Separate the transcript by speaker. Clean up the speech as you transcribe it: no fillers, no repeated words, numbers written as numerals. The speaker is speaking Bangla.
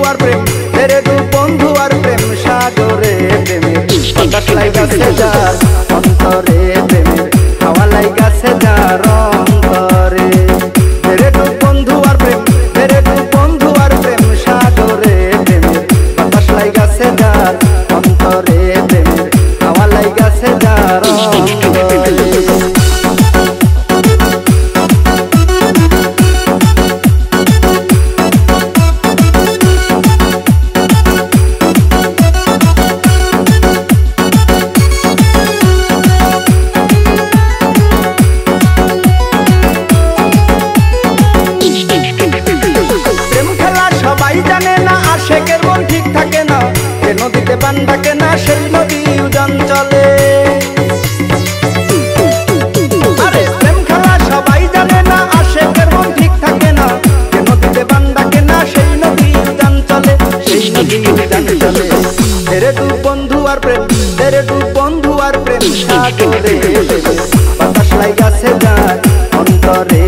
Speaker 1: আর প্রেম তেরে দু বন্ধু আর প্রেম সাগরে প্রেমের বাতাস লাইগাছে যার অন্তরে প্রেমের হাওয়া লাইগাছে যার অন্তরে তেরে দু বন্ধু আর প্রেম তেরে দু বন্ধু আর প্রেম সাগরে প্রেমের বাতাস লাইগাছে যার অন্তরে প্রেমের হাওয়া লাইগাছে যার অন্তরে। আশেকের মন ঠিক থাকে না যে নদীতে বান থাকে না সেই নদী উজান চলে। আরে প্রেম খেলা সবাই জানে না আশেকের মন ঠিক থাকে না যে নদীতে বান থাকে না সেই নদী উজান চলে সেই নদী উজান চলে। তেরে দু বন্ধু আর প্রেম তেরে দু বন্ধু আর প্রেম সাগরে বাতাস লাইগাছে যার অন্তরে